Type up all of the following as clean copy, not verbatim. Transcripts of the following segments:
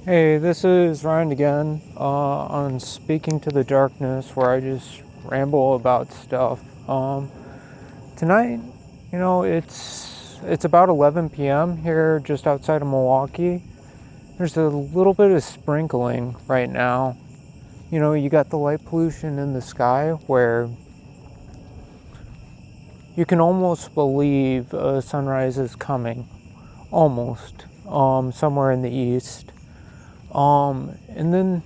Hey, this is Ryan again on Speaking to the Darkness, where I just ramble about stuff. Tonight, it's about 11 p.m. here, just outside of Milwaukee. There's a little bit of sprinkling right now. You got the light pollution in the sky, where you can almost believe a sunrise is coming, almost, somewhere in the east. And then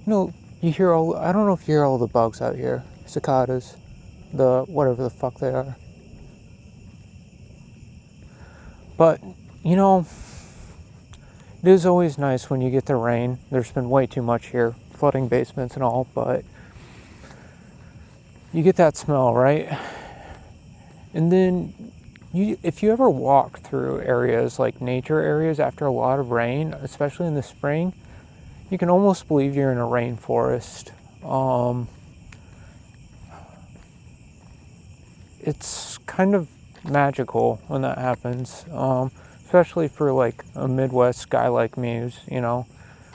you hear I don't know if you hear all the bugs out here, cicadas, whatever the fuck they are. But, you know, it is always nice when you get the rain. There's been way too much here, flooding basements and all, but you get that smell, right? And then if you ever walk through areas like nature areas after a lot of rain, especially in the spring, you can almost believe you're in a rainforest. It's kind of magical when that happens, especially for like a Midwest guy like me who's, I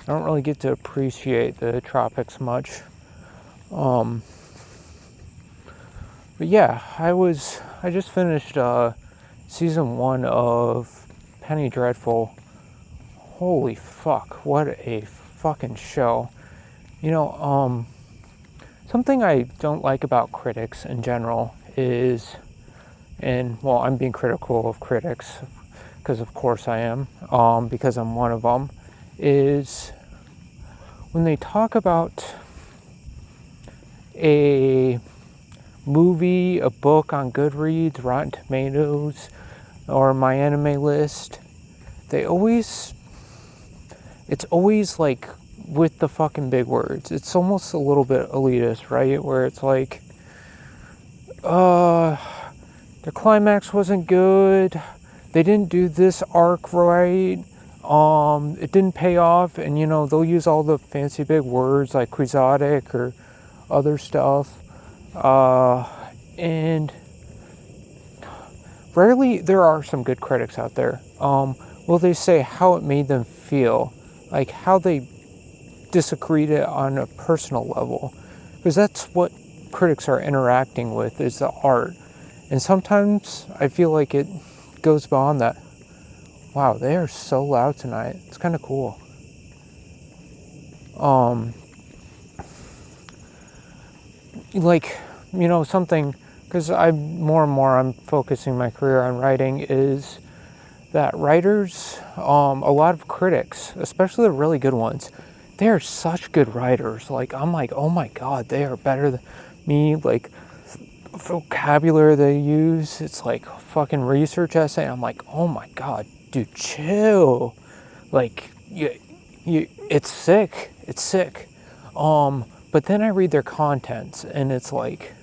don't really get to appreciate the tropics much. But yeah, I just finished season 1 of Penny Dreadful. Holy fuck, what a fucking show. Something I don't like about critics in general is, and well, I'm being critical of critics because of course I am, because I'm one of them, is when they talk about a movie, a book on Goodreads, Rotten Tomatoes, or My Anime List, it's always like with the fucking big words. It's almost a little bit elitist, right? Where it's like, the climax wasn't good, they didn't do this arc right, it didn't pay off, and they'll use all the fancy big words like quixotic or other stuff, and rarely, there are some good critics out there, will they say how it made them feel, like how they disagreed it on a personal level, because that's what critics are interacting with, is the art. And sometimes I feel like it goes beyond that. Wow, they are so loud tonight. It's kind of cool. Something, because more and more I'm focusing my career on writing, is that writers, a lot of critics, especially the really good ones, they are such good writers. Like, I'm like, oh my god, they are better than me. Like, vocabulary they use, it's like fucking research essay. I'm like, oh my god, dude, chill. Like, it's sick. It's sick. But then I read their contents, and it's like,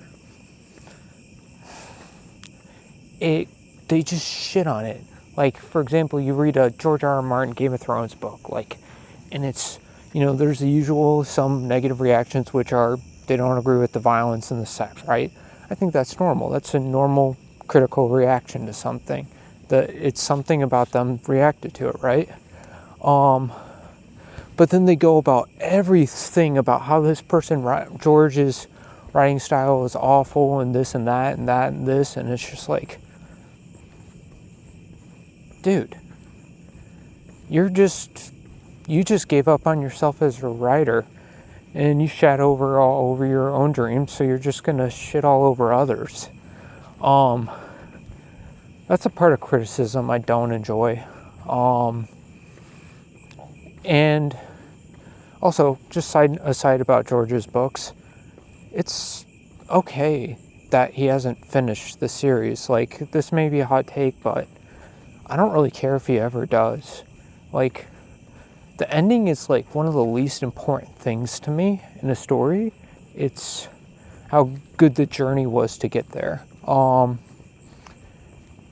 they just shit on it. Like, for example, you read a George R. R. Martin Game of Thrones book, like, and it's, there's the usual, some negative reactions, which are, they don't agree with the violence and the sex, right? I think that's normal. That's a normal critical reaction to something. It's something about them reacted to it, right? But then they go about everything about how this person, George's writing style is awful, and this and that and that and this, and it's just like, dude, you just gave up on yourself as a writer, and you shat all over your own dreams, so you're just gonna shit all over others. That's a part of criticism I don't enjoy. And also, just aside about George's books, it's okay that he hasn't finished the series. Like, this may be a hot take, but I don't really care if he ever does. Like, the ending is like one of the least important things to me in a story. It's how good the journey was to get there.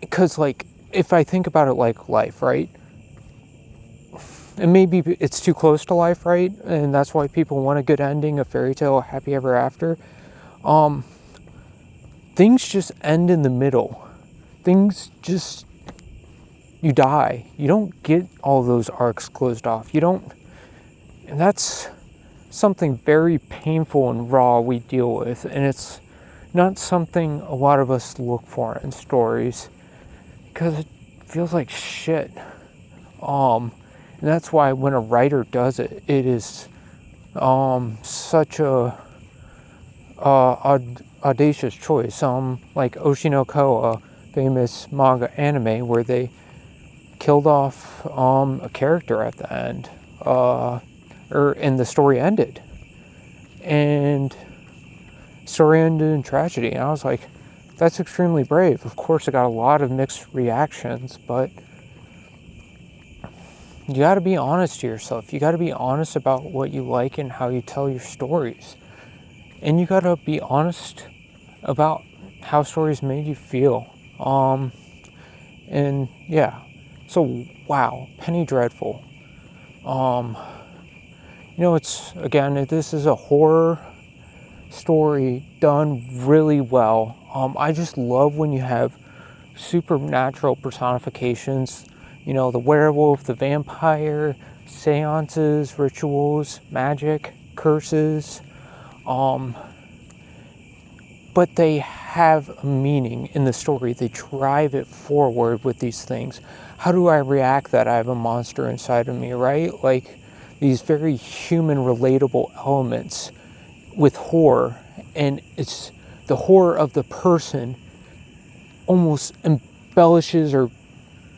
Because, like, if I think about it like life, right? And maybe it's too close to life, right? And that's why people want a good ending, a fairy tale, a happy ever after. Things just end in the middle. Things just, you die. You don't get all those arcs closed off. You don't, and that's something very painful and raw we deal with, and it's not something a lot of us look for in stories because it feels like shit. And that's why when a writer does it, it is such a audacious choice. Like Oshinoko, a famous manga anime where they killed off a character at the end, and the story ended. And story ended in tragedy. And I was like, that's extremely brave. Of course, it got a lot of mixed reactions, but you got to be honest to yourself. You got to be honest about what you like and how you tell your stories. And you got to be honest about how stories made you feel. And yeah. So, wow. Penny Dreadful. This is a horror story done really well. I just love when you have supernatural personifications, the werewolf, the vampire, seances, rituals, magic, curses, but they have a meaning in the story. They drive it forward with these things. How do I react that I have a monster inside of me, right? Like these very human, relatable elements with horror, and it's the horror of the person almost embellishes or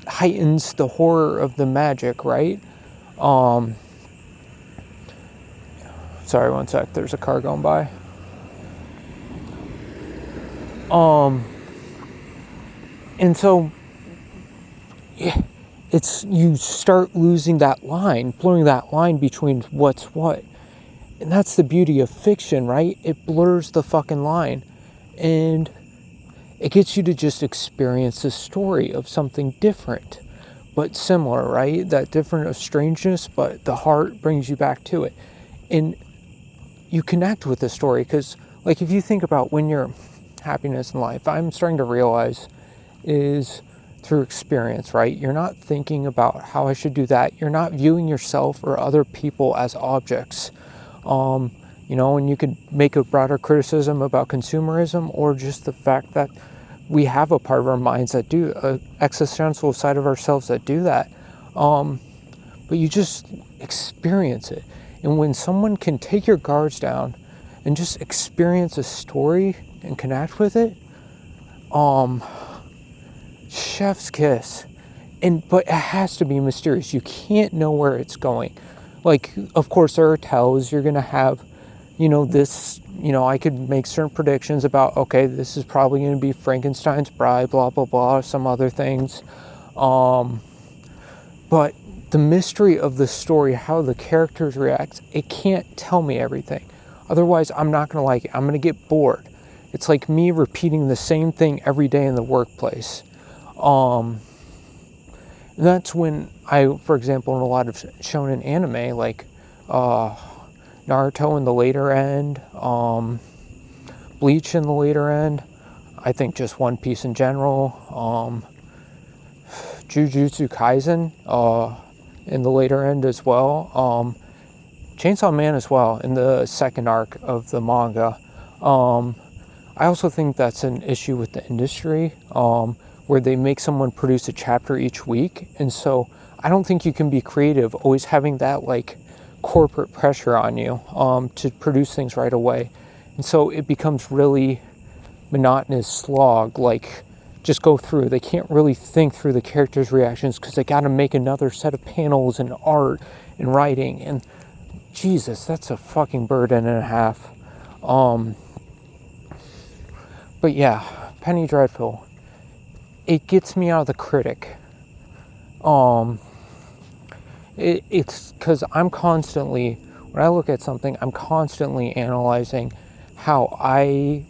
heightens the horror of the magic, right? Sorry, one sec, there's a car going by. And so you start losing that line, blurring that line between what's what. And that's the beauty of fiction, right? It blurs the fucking line. And it gets you to just experience the story of something different, but similar, right? That different of strangeness, but the heart brings you back to it. And you connect with the story because, like, if you think about when your happiness in life, I'm starting to realize, is through experience, right? You're not thinking about how I should do that. You're not viewing yourself or other people as objects. And you could make a broader criticism about consumerism or just the fact that we have a part of our minds that do, an existential side of ourselves that do that. But you just experience it. And when someone can take your guards down and just experience a story and connect with it, chef's kiss. But it has to be mysterious. You can't know where it's going. Like, of course, there are tells. You're going to have, I could make certain predictions about, okay, this is probably going to be Frankenstein's bride, blah, blah, blah, some other things. But the mystery of the story, how the characters react, it can't tell me everything. Otherwise, I'm not going to like it. I'm going to get bored. It's like me repeating the same thing every day in the workplace. That's when for example, in a lot of shonen anime, like Naruto in the later end, Bleach in the later end, I think just One Piece in general, Jujutsu Kaisen in the later end as well, Chainsaw Man as well in the second arc of the manga. I also think that's an issue with the industry, where they make someone produce a chapter each week. And so I don't think you can be creative always having that like corporate pressure on you to produce things right away. And so it becomes really monotonous slog, like just go through. They can't really think through the characters' reactions because they got to make another set of panels and art and writing. And Jesus, that's a fucking burden and a half. But yeah, Penny Dreadful. It gets me out of the critic. It's because I'm constantly, when I look at something, I'm constantly analyzing how I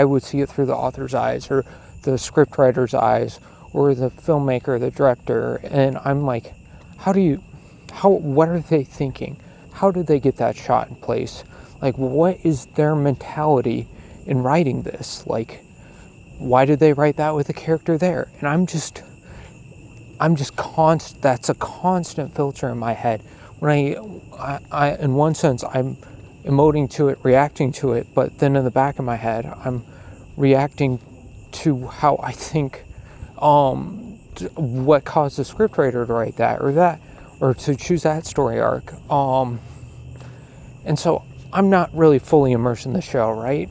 would see it through the author's eyes or the scriptwriter's eyes or the filmmaker, the director, and I'm like, what are they thinking? How did they get that shot in place? Like, what is their mentality in writing this? Like, why did they write that with a character there? And I'm just that's a constant filter in my head. When I in one sense, I'm emoting to it, reacting to it, but then in the back of my head, I'm reacting to how I think, what caused the scriptwriter to write that, or to choose that story arc. And so I'm not really fully immersed in the show, right?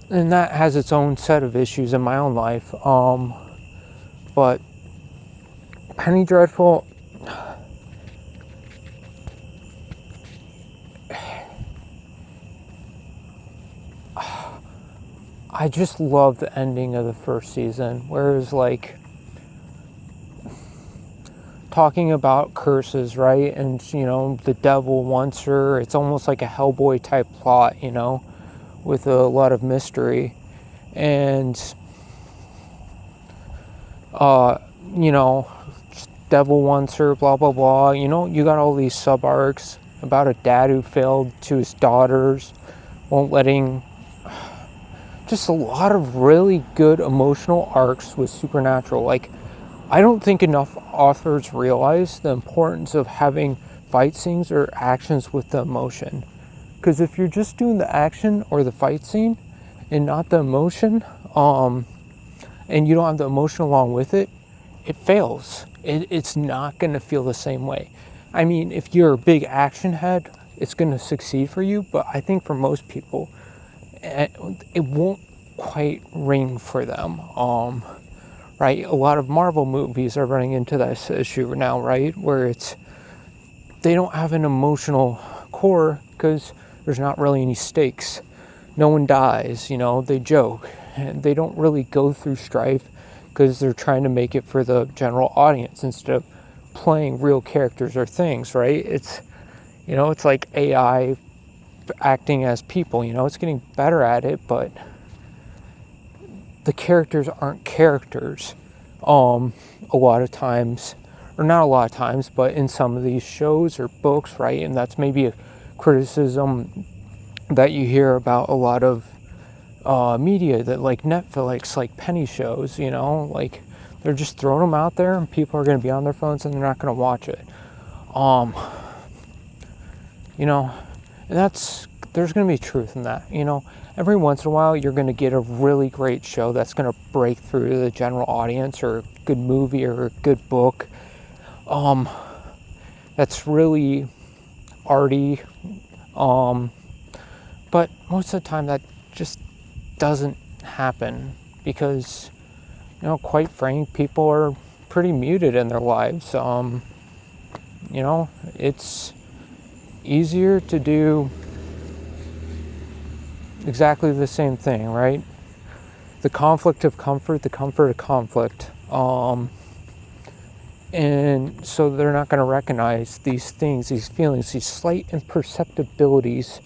And that has its own set of issues in my own life. But Penny Dreadful, I just love the ending of the first season, whereas like talking about curses, right? And the devil wants her. It's almost like a Hellboy type plot, with a lot of mystery. And devil wants her, blah blah blah. You got all these sub arcs about a dad who failed to his daughters, just a lot of really good emotional arcs with supernatural. Like, I don't think enough authors realize the importance of having fight scenes or actions with the emotion. Because if you're just doing the action or the fight scene and not the emotion, and you don't have the emotion along with it, it fails. It's not going to feel the same way. I mean, if you're a big action head, it's going to succeed for you, but I think for most people, it won't quite ring for them, right? A lot of Marvel movies are running into this issue now, right? Where they don't have an emotional core because there's not really any stakes. No one dies, they joke. And they don't really go through strife because they're trying to make it for the general audience instead of playing real characters or things, right? It's like AI acting as people, it's getting better at it, but the characters aren't characters a lot of times, or not a lot of times, but in some of these shows or books, right? And that's maybe a criticism that you hear about a lot of media, that like Netflix, like penny shows, like they're just throwing them out there and people are going to be on their phones and they're not going to watch it. And there's going to be truth in that. Every once in a while you're going to get a really great show that's going to break through to the general audience, or a good movie or a good book that's really arty, but most of the time that just doesn't happen because quite frank, people are pretty muted in their lives. It's easier to do exactly the same thing, right? The conflict of comfort, the comfort of conflict. And so they're not going to recognize these things, these feelings, these slight imperceptibilities,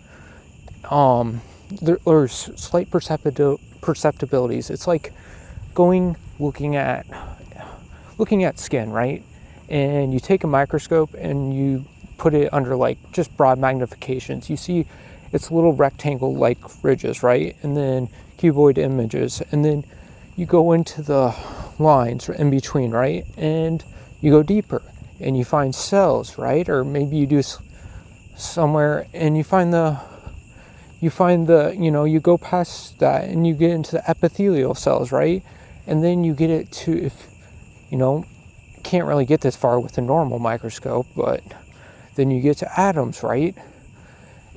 or slight perceptibilities. It's like looking at skin, right? And you take a microscope and you put it under like just broad magnifications. You see its little rectangle like ridges, right? And then cuboid images. And then you go into the lines in between, right? And you go deeper and you find cells, right? Or maybe you do somewhere and you go past that and you get into the epithelial cells, right? And then you get it to, can't really get this far with a normal microscope, but then you get to atoms, right?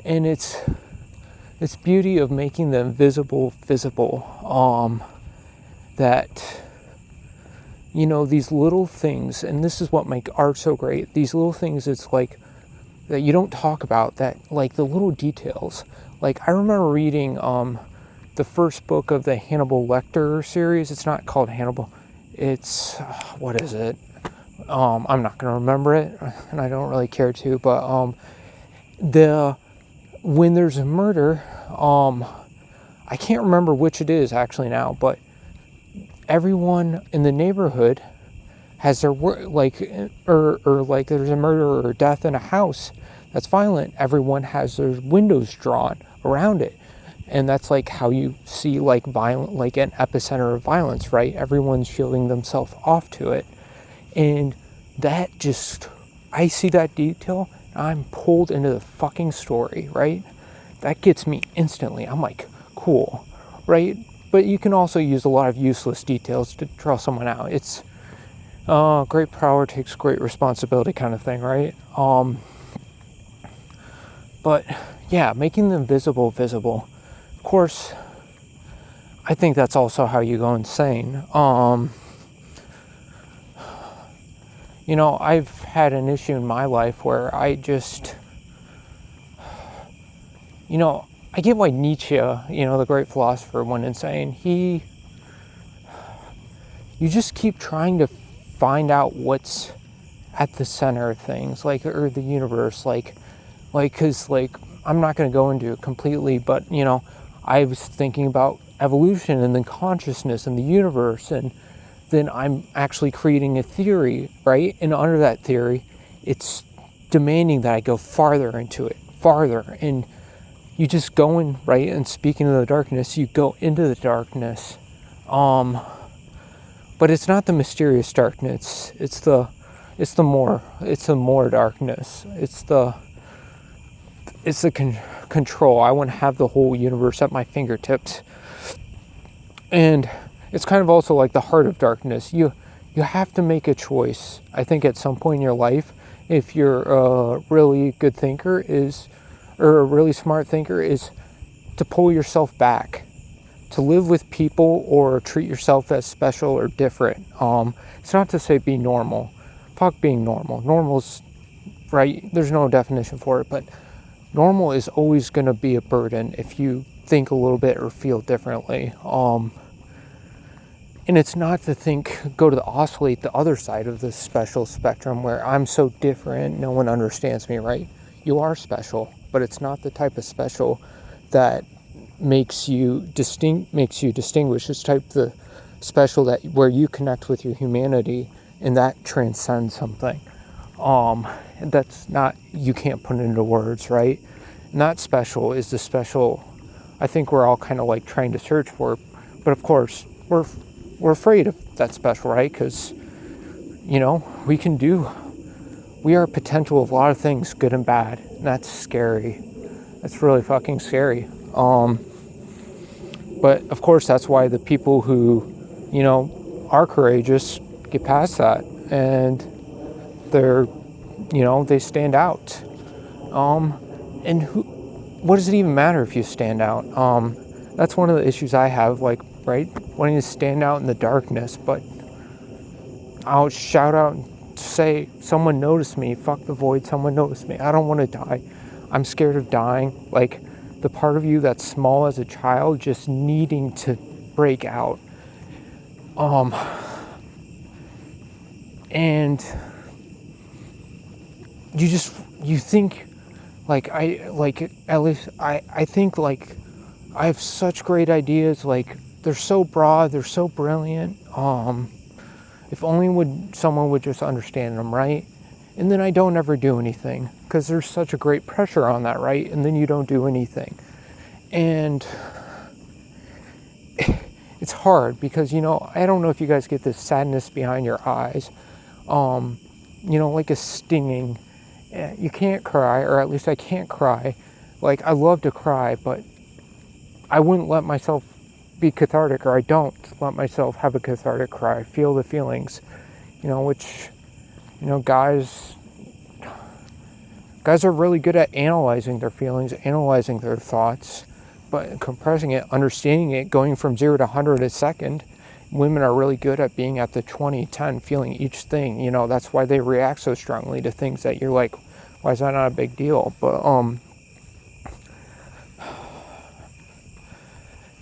And it's beauty of making the invisible visible, that these little things, and this is what make art so great, these little things, it's like that you don't talk about, that like the little details. Like I remember reading the first book of the Hannibal Lecter series. It's not called Hannibal, it's what is it? I'm not going to remember it, and I don't really care to, but when there's a murder, I can't remember which it is actually now, but everyone in the neighborhood has their like there's a murder or death in a house that's violent. Everyone has their windows drawn around it, And that's like how you see like violent, like an epicenter of violence, right? Everyone's shielding themselves off to it. And that just, I see that detail, I'm pulled into the fucking story, right? That gets me instantly. I'm like, cool, right? But you can also use a lot of useless details to draw someone out. It's great power takes great responsibility kind of thing, right? But yeah, making the invisible visible. Of course, I think that's also how you go insane. You know, I've had an issue in my life where I just, you know, I get why Nietzsche, you know, the great philosopher, went insane. You just keep trying to find out what's at the center of things, like, or the universe, cause like, I'm not going to go into it completely, but, you know, I was thinking about evolution and then consciousness and the universe, and then I'm actually creating a theory, right? And under that theory, it's demanding that I go farther into it, farther, and you just go in, right? And speaking of the darkness, you go into the darkness, but it's not the mysterious darkness. It's the more darkness. It's the control. I want to have the whole universe at my fingertips, and it's kind of also like the heart of darkness. You have to make a choice. I think at some point in your life, if you're a really good thinker or a really smart thinker, is to pull yourself back, to live with people or treat yourself as special or different. It's not to say be normal. Fuck being normal. Normal's, right, there's no definition for it, but normal is always going to be a burden if you think a little bit or feel differently. And it's not to oscillate the other side of the special spectrum where I'm so different, no one understands me, right? You are special, but it's not the type of special that makes you distinguish. It's type the special that where you connect with your humanity, and that transcends something. That's not, you can't put it into words, right? Not special is the special I think we're all kind of like trying to search for. But of course, we're afraid of that special, right? Because, you know, we are potential of a lot of things, good and bad. And that's scary. That's really fucking scary. But of course, that's why the people who, you know, are courageous get past that, and they're, you know, they stand out. And what does it even matter if you stand out? That's one of the issues I have, like, right, wanting to stand out in the darkness, but I'll shout out and say, someone noticed me, fuck the void, someone noticed me. I don't want to die. I'm scared of dying. Like, the part of you that's small as a child just needing to break out. And you think, like, I think, like, I have such great ideas, like, they're so broad, they're so brilliant, if only someone would just understand them, right? And then I don't ever do anything, because there's such a great pressure on that, right? And then you don't do anything. And it's hard, because, you know, I don't know if you guys get this sadness behind your eyes, you know, like a stinging. You can't cry, or at least I can't cry. Like, I love to cry, but I wouldn't let myself be cathartic, or I don't let myself have a cathartic cry. Feel the feelings, you know, which, you know, guys are really good at analyzing their feelings, analyzing their thoughts, but compressing it, understanding it, going from 0 to 100 a second. Women are really good at being at the 20, 10, feeling each thing. You know, that's why they react so strongly to things that you're like, why is that not a big deal? But,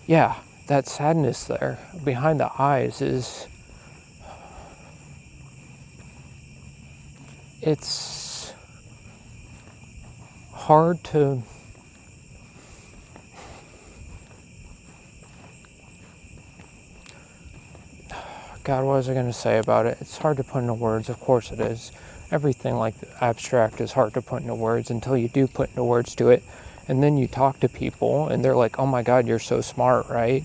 yeah, that sadness there behind the eyes it's hard to, God, what was I going to say about it? It's hard to put into words. Of course it is. Everything like abstract is hard to put into words until you do put into words to it. and then you talk to people and they're like, oh my God, you're so smart, right?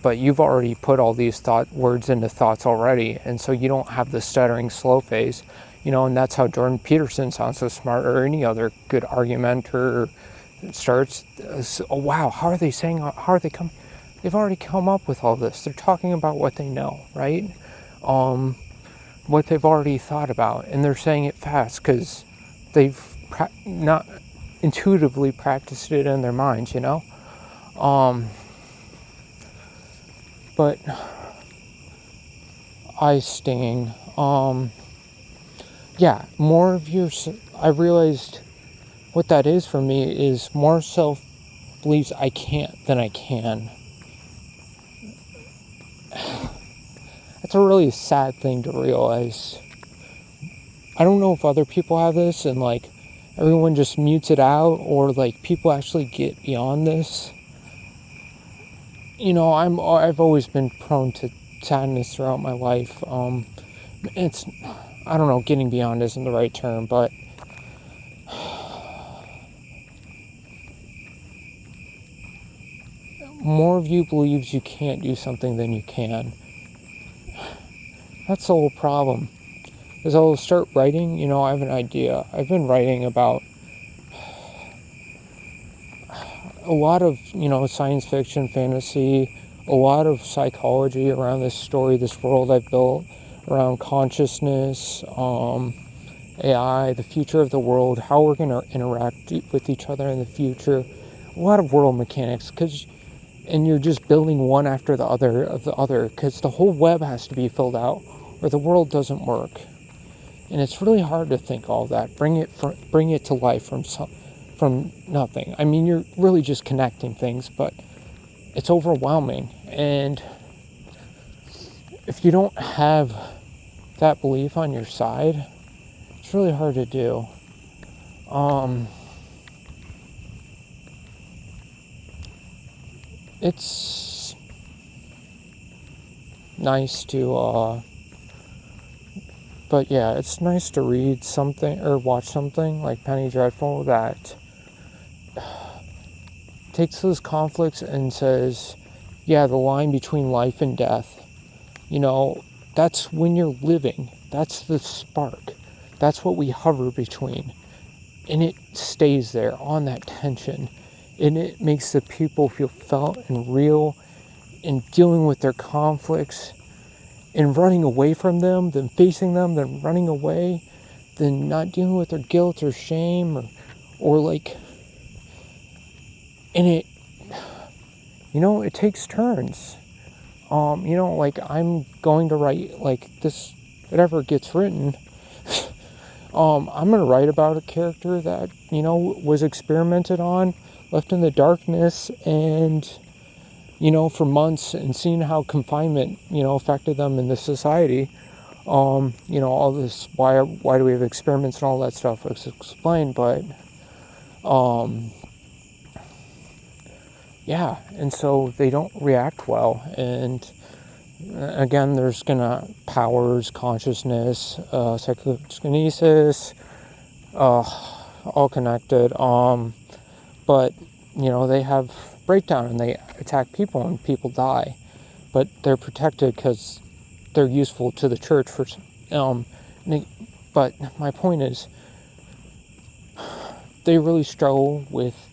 But you've already put all these words into thoughts already, and so you don't have the stuttering slow phase, and that's how Jordan Peterson sounds so smart, or any other good argumenter starts. Oh wow, how are they coming? They've already come up with all this. They're talking about what they know, right? What they've already thought about, and they're saying it fast because they've not intuitively practiced it in their minds, But eye stinging. Yeah, more of I realized what that is for me is more self believes I can't than I can. That's a really sad thing to realize. I don't know if other people have this and like everyone just mutes it out, or like people actually get beyond this. I've always been prone to sadness throughout my life. I don't know, getting beyond isn't the right term, but more of you believes you can't do something than you can. That's the whole problem. As I'll start writing, I have an idea. I've been writing about a lot of, science fiction, fantasy, a lot of psychology around this story, this world I've built around consciousness, AI, the future of the world, how we're going to interact with each other in the future, a lot of world mechanics, and you're just building one after the other, because the whole web has to be filled out or the world doesn't work. And it's really hard to think all that, bring it to life from nothing. I mean, you're really just connecting things, but it's overwhelming. And if you don't have that belief on your side, it's really hard to do. It's nice to, but yeah, it's nice to read something or watch something like Penny Dreadful that takes those conflicts and says, yeah, the line between life and death, that's when you're living. That's the spark. That's what we hover between. And it stays there on that tension. And it makes the people feel felt and real in dealing with their conflicts and running away from them, then facing them, then running away, then not dealing with their guilt or shame or like, and it takes turns. Like I'm going to write like this, whatever gets written, I'm going to write about a character that, was experimented on, left in the darkness, and, for months, and seeing how confinement, affected them in this society. All this, why do we have experiments and all that stuff was explained, but, yeah, and so they don't react well, and again, there's powers, consciousness, psychokinesis, all connected, but, they have breakdown and they attack people and people die, but they're protected because they're useful to the church but my point is, they really struggle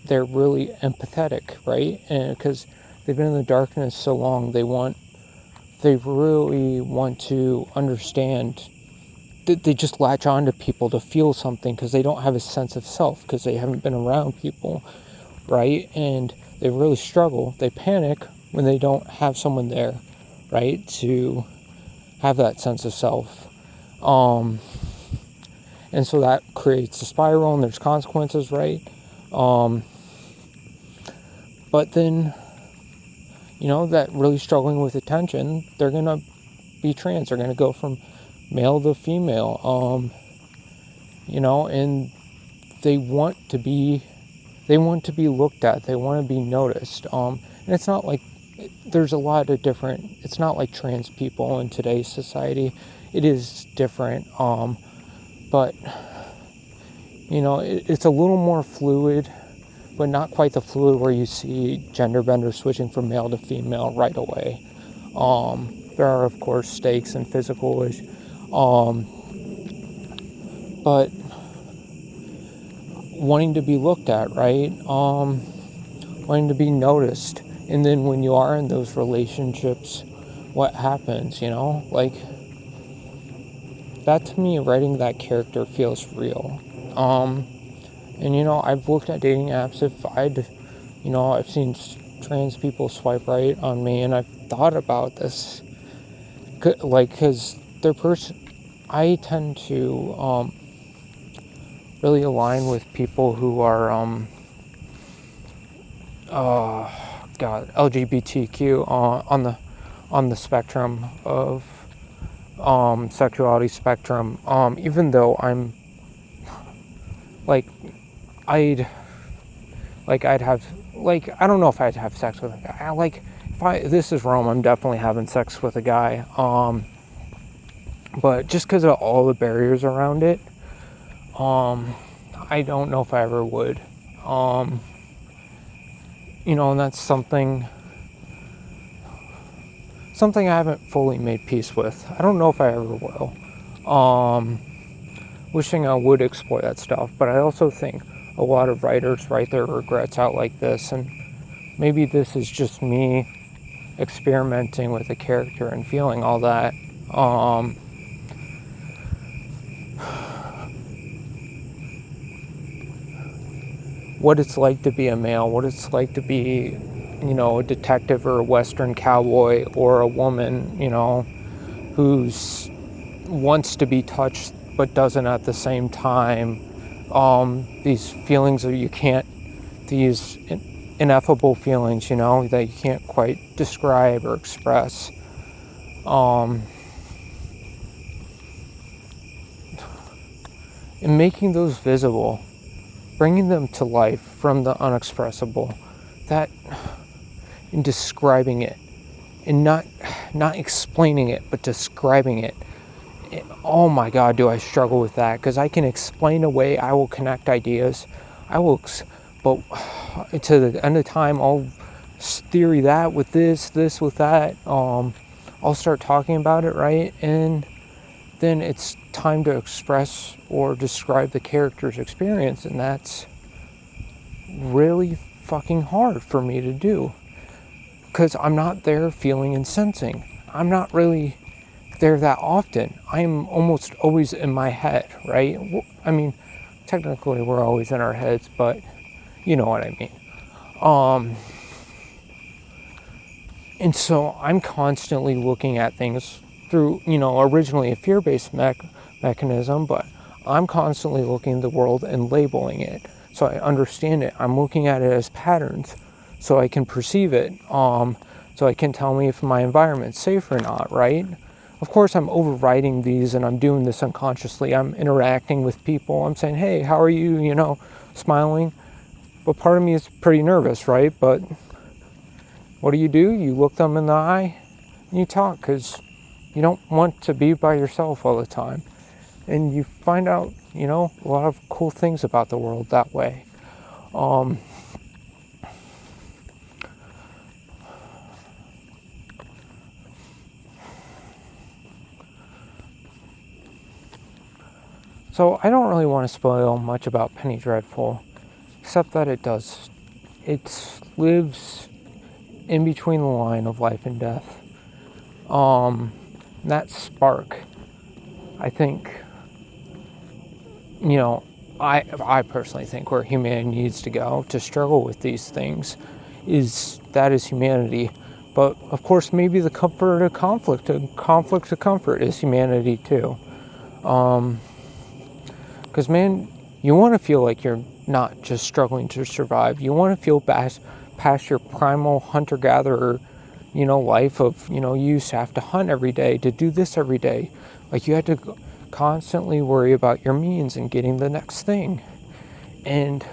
they're really empathetic, right? And because they've been in the darkness so long, they really want to understand. They just latch on to people to feel something because they don't have a sense of self because they haven't been around people, right? And they really struggle. They panic when they don't have someone there, right, to have that sense of self. And so that creates a spiral, and there's consequences, right? But then, that really struggling with attention, they're going to be trans. They're going to go from male to female, and they want to be looked at. They want to be noticed. And it's not like there's a lot of different, it's not like trans people in today's society. It is different. But, it's a little more fluid. but not quite the fluid where you see gender benders switching from male to female right away. There are, of course, stakes and physical issues, but wanting to be looked at, right? Wanting to be noticed. And then when you are in those relationships, what happens, Like, that to me, writing that character feels real. And, I've looked at dating apps. I've seen trans people swipe right on me, and I've thought about this. Because I tend to really align with people who are, LGBTQ on the spectrum of sexuality spectrum. Even though I'm I'd have, I don't know if I'd have sex with a guy. This is Rome, I'm definitely having sex with a guy. But just because of all the barriers around it, I don't know if I ever would. And that's something I haven't fully made peace with. I don't know if I ever will. Wishing I would explore that stuff, but I also think a lot of writers write their regrets out like this, and maybe this is just me experimenting with a character and feeling all that. What it's like to be a male, what it's like to be, a detective or a Western cowboy, or a woman, who's wants to be touched but doesn't at the same time. These feelings these ineffable feelings, that you can't quite describe or express. And making those visible, bringing them to life from the unexpressible, in describing it, and not explaining it, but describing it. Oh my God, do I struggle with that? Because I can explain away, I will connect ideas, but to the end of time, I'll theory that with this with that. I'll start talking about it, right? And then it's time to express or describe the character's experience, and that's really fucking hard for me to do, because I'm not there feeling and sensing. I'm not really there that often. I'm almost always in my head, right? I mean, technically we're always in our heads, but you know what I mean. And so I'm constantly looking at things through, originally a fear-based mechanism, but I'm constantly looking at the world and labeling it so I understand it. I'm looking at it as patterns so I can perceive it, so I can tell me if my environment's safe or not, right? Of course, I'm overriding these, and I'm doing this unconsciously. I'm interacting with people. I'm saying, hey, how are you, smiling. But part of me is pretty nervous, right? But what do? You look them in the eye and you talk, because you don't want to be by yourself all the time. And you find out, a lot of cool things about the world that way. So I don't really want to spoil much about Penny Dreadful, except that it lives in between the line of life and death. That spark, I think, I personally think where humanity needs to go to struggle with these things is humanity. But of course, maybe the comfort of conflict and conflict of comfort is humanity too. Because, man, you want to feel like you're not just struggling to survive. You want to feel past your primal hunter-gatherer, life of, you used to have to hunt every day, to do this every day. Like, you had to constantly worry about your means and getting the next thing. And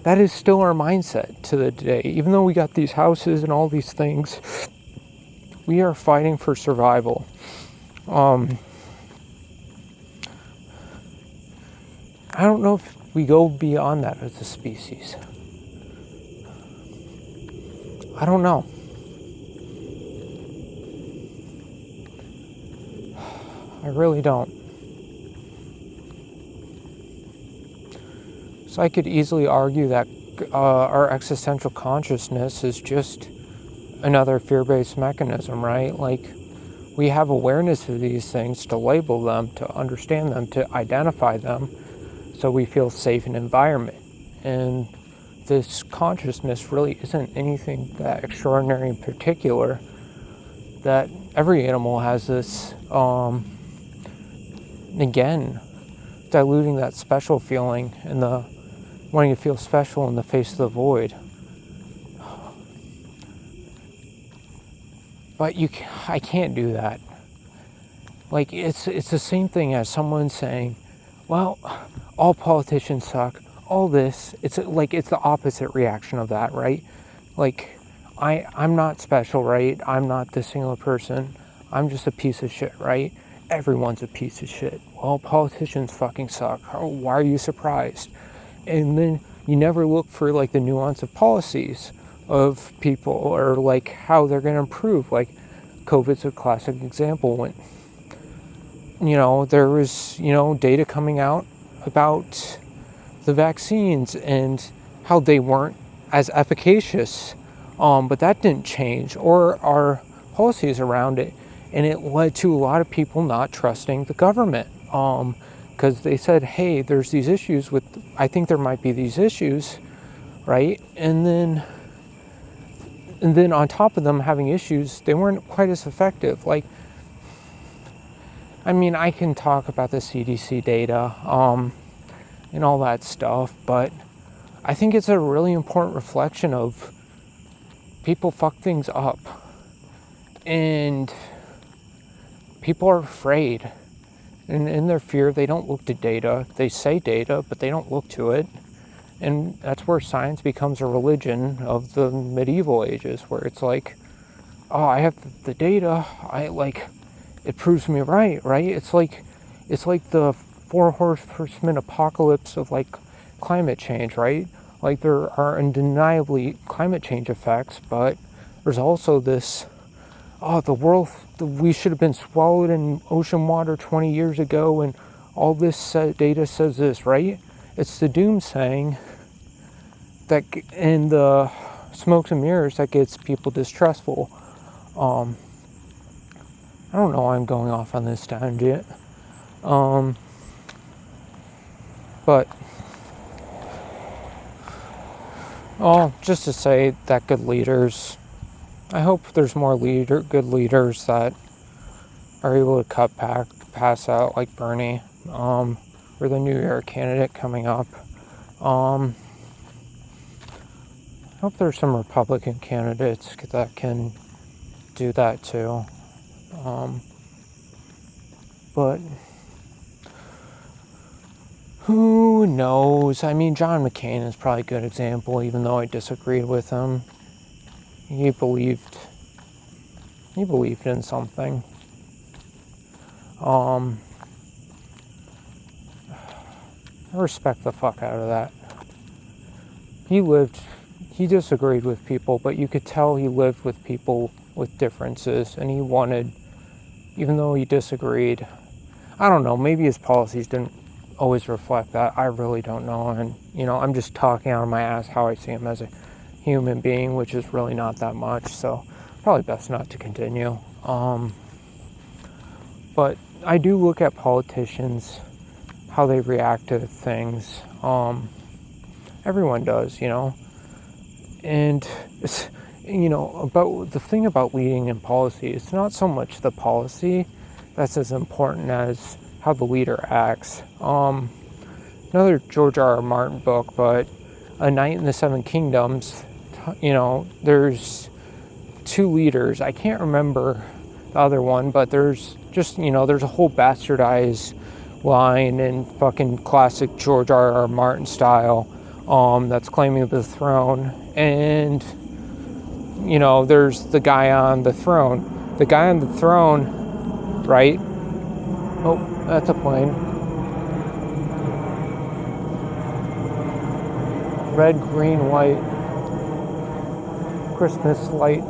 that is still our mindset to the day. Even though we got these houses and all these things, we are fighting for survival. I don't know if we go beyond that as a species. I don't know. I really don't. So I could easily argue that our existential consciousness is just another fear-based mechanism, right? Like, we have awareness of these things to label them, to understand them, to identify them, so we feel safe in environment. And this consciousness really isn't anything that extraordinary in particular, that every animal has this, again, diluting that special feeling and the wanting to feel special in the face of the void. But I can't do that. Like, it's the same thing as someone saying, well, all politicians suck, all this. It's the opposite reaction of that, right? Like, I'm not special, right? I'm not this singular person. I'm just a piece of shit, right? Everyone's a piece of shit. Well, politicians fucking suck. Why are you surprised? And then you never look for like the nuance of policies of people, or like how they're going to improve. Like, COVID's a classic example. When there was data coming out about the vaccines and how they weren't as efficacious, but that didn't change, or our policies around it, and it led to a lot of people not trusting the government, because they said, hey, there's these issues with, I think there might be these issues, right? And then on top of them having issues, they weren't quite as effective. Like, I mean, I can talk about the CDC data, and all that stuff, but I think it's a really important reflection of people fuck things up, and people are afraid, and in their fear, they don't look to data. They say data, but they don't look to it. And that's where science becomes a religion of the medieval ages, where it's like, oh, I have the data, it proves me right? It's like the four horsemen apocalypse of like climate change, right? Like, there are undeniably climate change effects, but there's also this, we should have been swallowed in ocean water 20 years ago, and all this data says this, right? It's the doomsaying that, and the smokes and mirrors, that gets people distrustful. I don't know why I'm going off on this tangent. But just to say that good leaders, I hope there's more good leaders that are able to cut back, pass out, like Bernie, or the New York candidate coming up. I hope there's some Republican candidates that can do that too. But who knows? I mean, John McCain is probably a good example, even though I disagreed with him. He believed in something. I respect the fuck out of that. He disagreed with people, but you could tell he lived with people with differences, and he wanted, even though he disagreed, I don't know, maybe his policies didn't always reflect that. I really don't know. And, I'm just talking out of my ass how I see him as a human being, which is really not that much. So probably best not to continue. But I do look at politicians, how they react to things. Everyone does, and it's, about the thing about leading in policy, it's not so much the policy that's as important as how the leader acts. Another George R.R. Martin book, but A Night in the Seven Kingdoms, there's two leaders. I can't remember the other one, but there's just, there's a whole bastardized line in fucking classic George R.R. Martin style, that's claiming the throne. And, there's the guy on the throne. The guy on the throne, right? Oh, that's a plane. Red, green, white. Christmas light.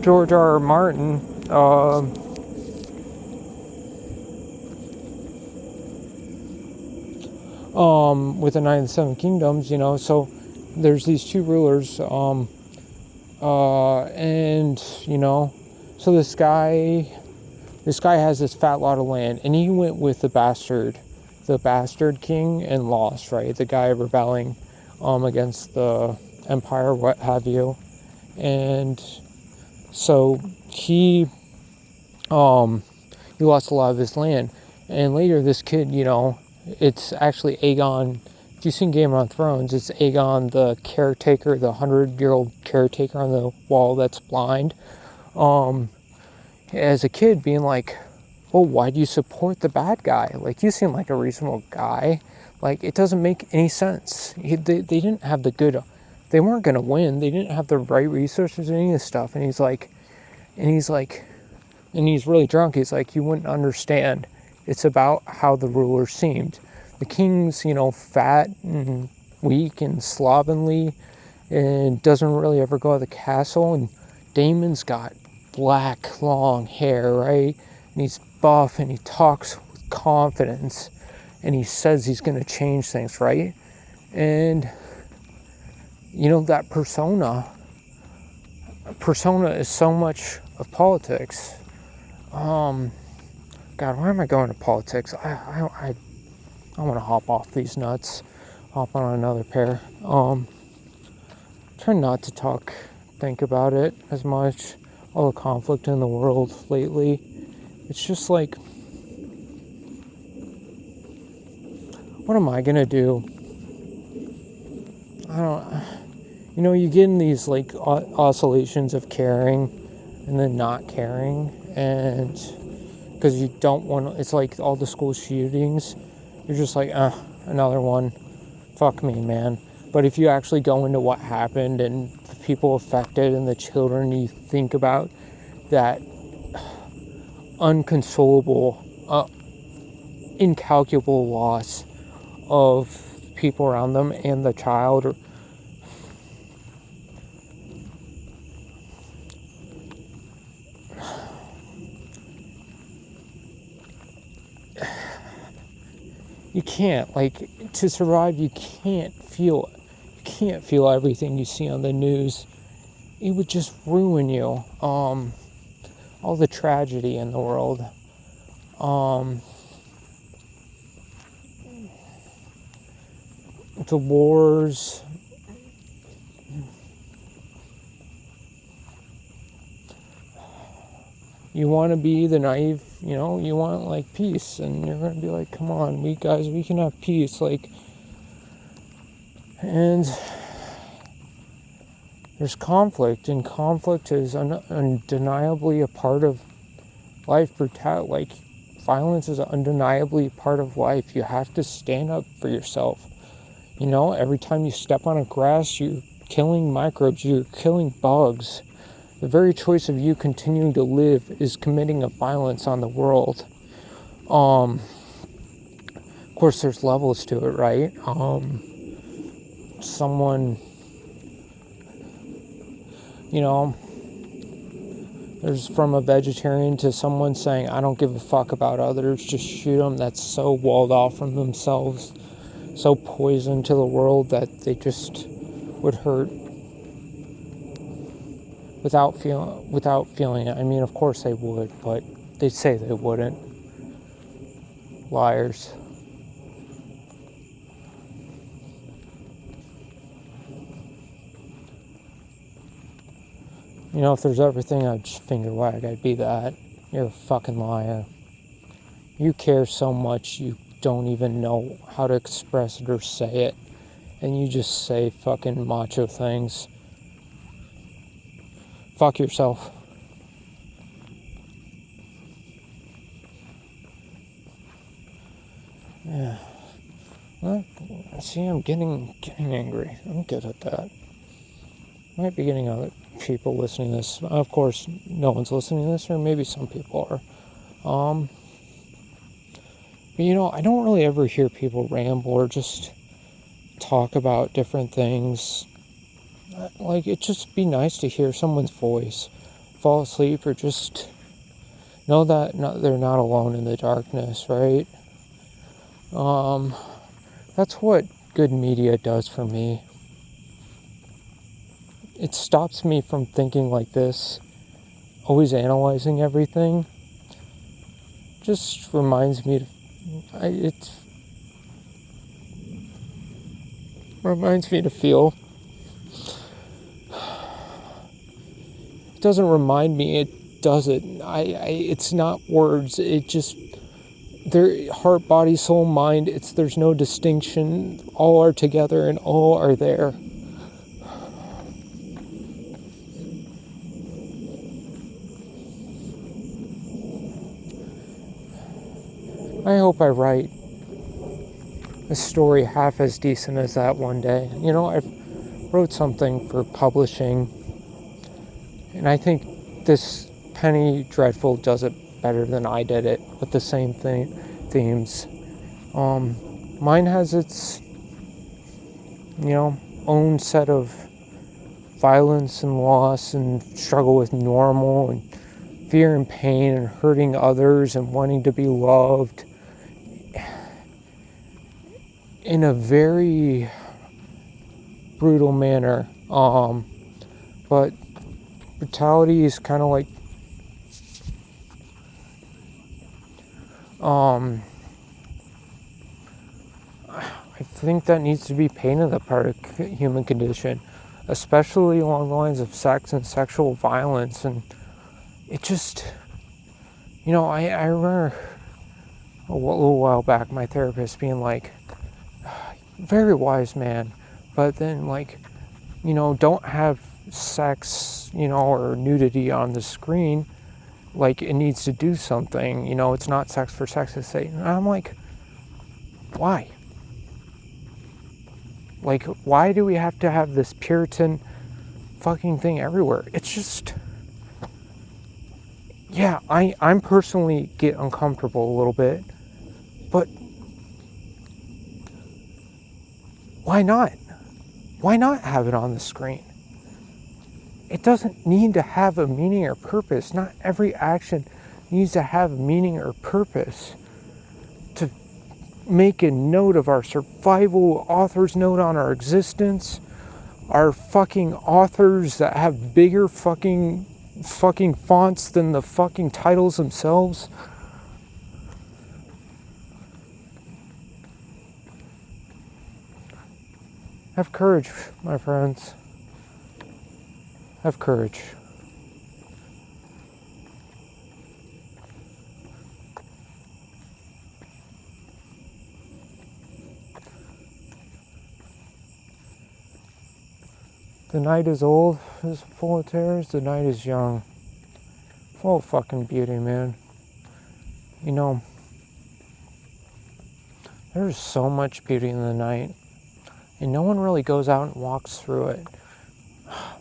George R. R. Martin, with the Nine and the Seven Kingdoms, so there's these two rulers, and, so this guy has this fat lot of land, and he went with the bastard king and lost, right? The guy rebelling, against the empire, what have you. And so he lost a lot of his land. And later this kid, it's actually Aegon. If you've seen Game of Thrones, it's Aegon the caretaker, the 100-year-old caretaker on the wall that's blind. As a kid being like, well, why do you support the bad guy? Like, you seem like a reasonable guy. Like, it doesn't make any sense. They didn't have the good, they weren't going to win. They didn't have the right resources or any of this stuff. And he's really drunk. He's like, you wouldn't understand. It's about how the ruler seemed. The king's, fat and weak and slovenly and doesn't really ever go to the castle. And Damon's got black, long hair, right? And he's buff and he talks with confidence and he says he's going to change things, right? And, that persona is so much of politics. God, why am I going to politics? I want to hop off these nuts, hop on another pair. Try not to think about it as much. All the conflict in the world lately. It's just like, what am I gonna do? I don't, you get in these like oscillations of caring and then not caring, and because you don't want, it's like all the school shootings, you're just like, another one, fuck me, man. But if you actually go into what happened and the people affected and the children, you think about that unconsolable, incalculable loss of people around them and the child. You can't, to survive, you can't feel it. You can't feel everything you see on the news. It would just ruin you. All the tragedy in the world. The wars. You want to be the naive, you want peace, and you're going to be like, come on, we can have peace, and there's conflict, and conflict is undeniably a part of life. Violence is undeniably part of life. You have to stand up for yourself. Every time you step on a grass, you're killing microbes, you're killing bugs. The very choice of you continuing to live is committing a violence on the world. Of course, there's levels to it, right? Someone, there's from a vegetarian to someone saying, I don't give a fuck about others, just shoot them. That's so walled off from themselves, so poisoned to the world that they just would hurt without feeling it. I mean, of course they would, but they say they wouldn't. Liars. If there's everything I'd just finger wag, I'd be that. You're a fucking liar. You care so much you don't even know how to express it or say it, and you just say fucking macho things. Fuck yourself. Yeah. Well, see, I'm getting angry. I'm good at that. Might be getting other people listening to this. Of course, no one's listening to this, or maybe some people are. But I don't really ever hear people ramble or just talk about different things. Like, it'd just be nice to hear someone's voice, fall asleep, or just know that they're not alone in the darkness, right? That's what good media does for me. It stops me from thinking like this, always analyzing everything. Just reminds me it reminds me to feel. It doesn't remind me, it does it. It's not words, it just, their heart, body, soul, mind, there's no distinction. All are together and all are there. I hope I write a story half as decent as that one day. I wrote something for publishing, and I think this Penny Dreadful does it better than I did it with the same themes. Mine has its, own set of violence and loss and struggle with normal and fear and pain and hurting others and wanting to be loved in a very brutal manner. But brutality is kind of like I think that needs to be painted a part of human condition, especially along the lines of sex and sexual violence. And it just, I remember a little while back my therapist being like, very wise man, but then don't have sex, or nudity on the screen. Like, it needs to do something, it's not sex for sex's sake. And I'm like, why? Like, why do we have to have this Puritan fucking thing everywhere? It's just, yeah, I'm personally get uncomfortable a little bit, but why not? Why not have it on the screen? It doesn't need to have a meaning or purpose. Not every action needs to have meaning or purpose. To make a note of our survival, author's note on our existence, our fucking authors that have bigger fucking fonts than the fucking titles themselves. Have courage, my friends. Have courage. The night is old, is full of terrors. The night is young, full of fucking beauty, man. There's so much beauty in the night, and no one really goes out and walks through it.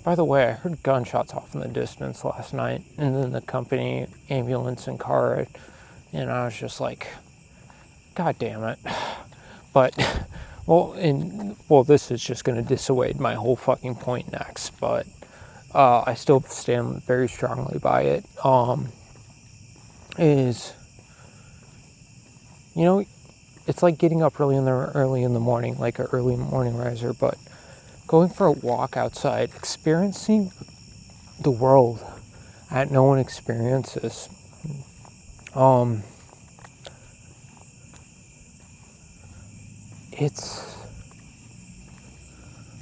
By the way, I heard gunshots off in the distance last night, and then the company ambulance and car, and I was just like, God damn it. But, this is just going to dissuade my whole fucking point next, but I still stand very strongly by it. It's like getting up early in the morning, like an early morning riser, but going for a walk outside, experiencing the world that no one experiences. It's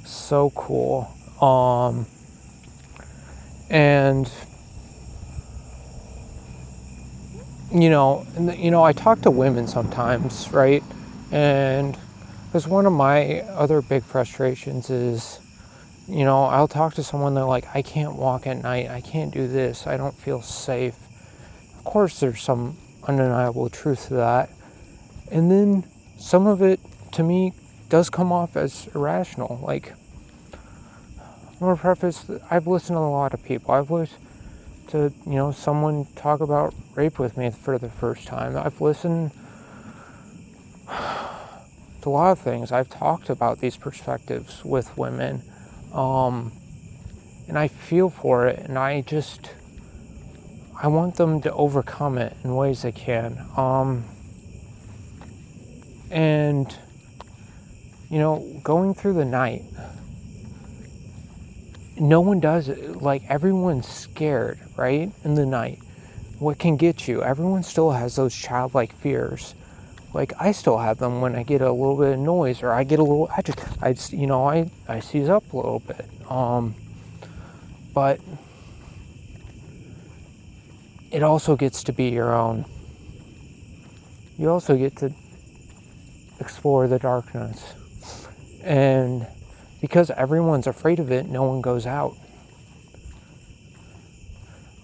so cool. And I talk to women sometimes, right? And because one of my other big frustrations is, I'll talk to someone, they're like, I can't walk at night, I can't do this, I don't feel safe. Of course, there's some undeniable truth to that. And then some of it, to me, does come off as irrational. Like, I'm going to preface, I've listened to a lot of people. I've listened to, someone talk about rape with me for the first time. I've listened to a lot of things. I've talked about these perspectives with women, and I feel for it, and I want them to overcome it in ways they can. And, going through the night, no one does it. Like, everyone's scared, right? In the night. What can get you? Everyone still has those childlike fears. Like, I still have them when I get a little bit of noise, or I get a little, I seize up a little bit. But it also gets to be your own. You also get to explore the darkness. And because everyone's afraid of it, no one goes out.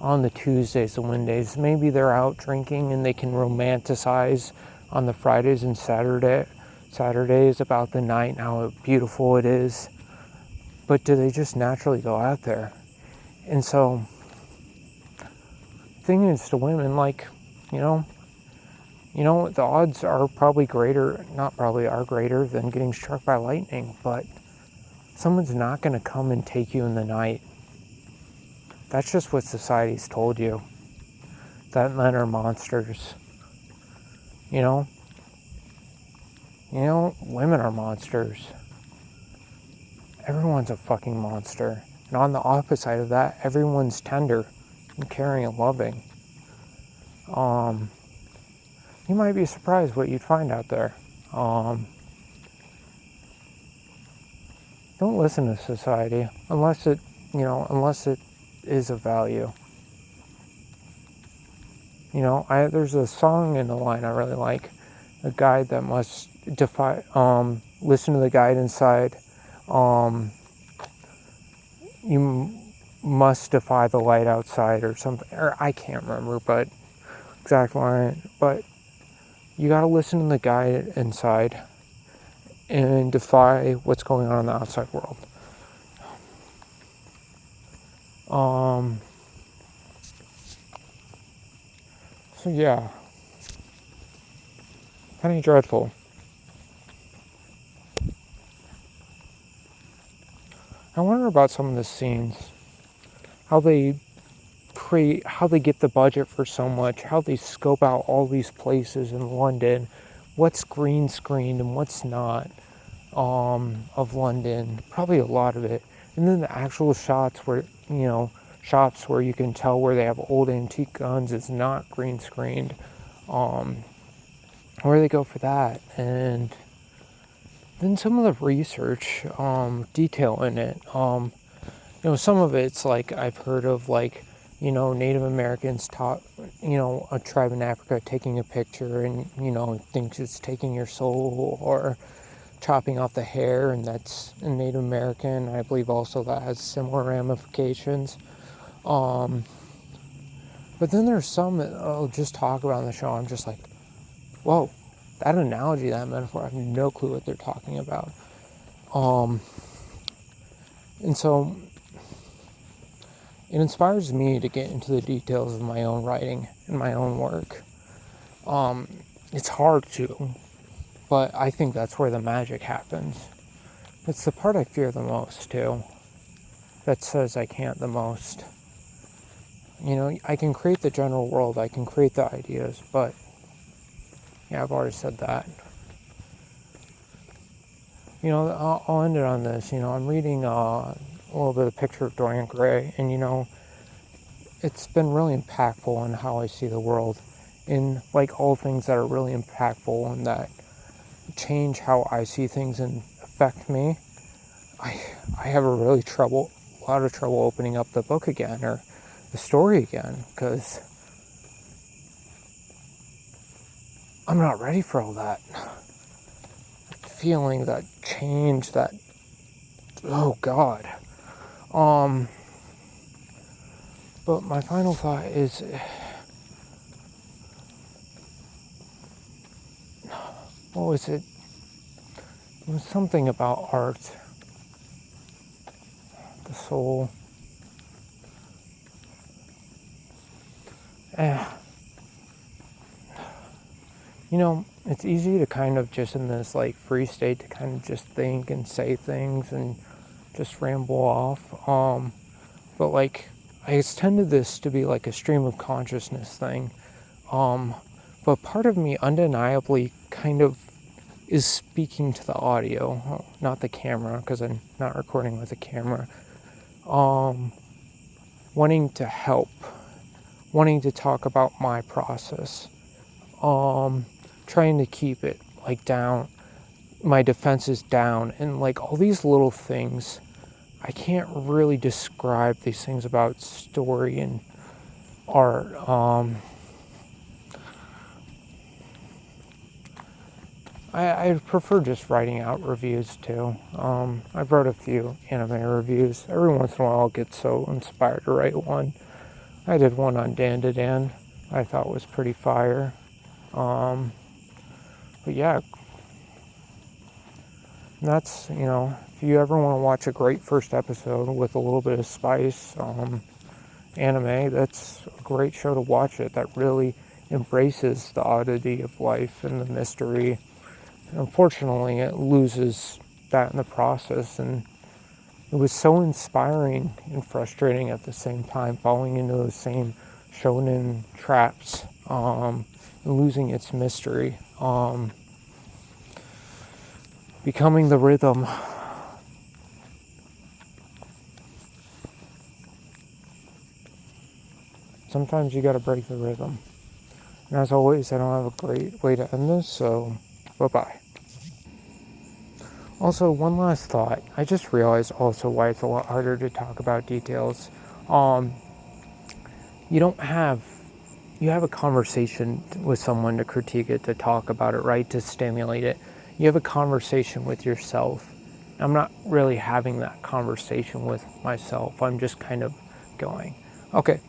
On the Tuesdays, the Wednesdays, maybe they're out drinking and they can romanticize on the Fridays and Saturdays about the night and how beautiful it is. But do they just naturally go out there? And so, the thing is to women, like, the odds are probably greater, not probably are greater than getting struck by lightning, but someone's not going to come and take you in the night. That's just what society's told you. That men are monsters. Women are monsters. Everyone's a fucking monster. And on the opposite side of that, everyone's tender and caring and loving. You might be surprised what you'd find out there. Don't listen to society unless it is of value. There's a song in the line I really like. A guide that must listen to the guide inside. You must defy the light outside, or something. Or I can't remember, but exact line. But you gotta listen to the guide inside and defy what's going on in the outside world. So yeah, Penny Dreadful. I wonder about some of the scenes, how they get the budget for so much, how they scope out all these places in London, what's green screened and what's not, of London, probably a lot of it. And then the actual shots where, shops where you can tell where they have old antique guns is not green screened, where they go for that. And then some of the research, detail in it, some of it's like I've heard of, like, Native Americans taught, a tribe in Africa taking a picture and, thinks it's taking your soul, or chopping off the hair, and that's a Native American. I believe also that has similar ramifications. But then there's some that I'll just talk about on the show. I'm just like, whoa, that analogy, that metaphor, I have no clue what they're talking about. And so it inspires me to get into the details of my own writing and my own work. It's hard to, but I think that's where the magic happens. It's the part I fear the most, too, that says I can't the most. I can create the general world, I can create the ideas, but, yeah, I've already said that. I'll end it on this. I'm reading a little bit of Picture of Dorian Gray, and, it's been really impactful on how I see the world, in, like, all things that are really impactful and that change how I see things and affect me. I have a lot of trouble opening up the book again, or the story again, because I'm not ready for all that feeling, that change, that, oh God. But my final thought is, what was it? It was something about art, the soul. it's easy to kind of just in this like free state to kind of just think and say things and just ramble off. But like I extended this to be like a stream of consciousness thing. But part of me undeniably kind of is speaking to the audio, not the camera, because I'm not recording with a camera. Wanting to help, wanting to talk about my process, trying to keep it like down, my defenses down, and like all these little things. I can't really describe these things about story and art. I prefer just writing out reviews too. I've wrote a few anime reviews. Every once in a while I'll get so inspired to write one. I did one on Dan to Dan. I thought was pretty fire. But yeah, that's, if you ever want to watch a great first episode with a little bit of spice, anime, that's a great show to watch it. That really embraces the oddity of life and the mystery. Unfortunately, it loses that in the process, and it was so inspiring and frustrating at the same time, falling into those same shonen traps, and losing its mystery, becoming the rhythm. Sometimes you gotta break the rhythm. And as always, I don't have a great way to end this, so bye-bye. Also, one last thought. I just realized also why it's a lot harder to talk about details. You have a conversation with someone to critique it, to talk about it, right? To stimulate it. You have a conversation with yourself. I'm not really having that conversation with myself. I'm just kind of going, okay,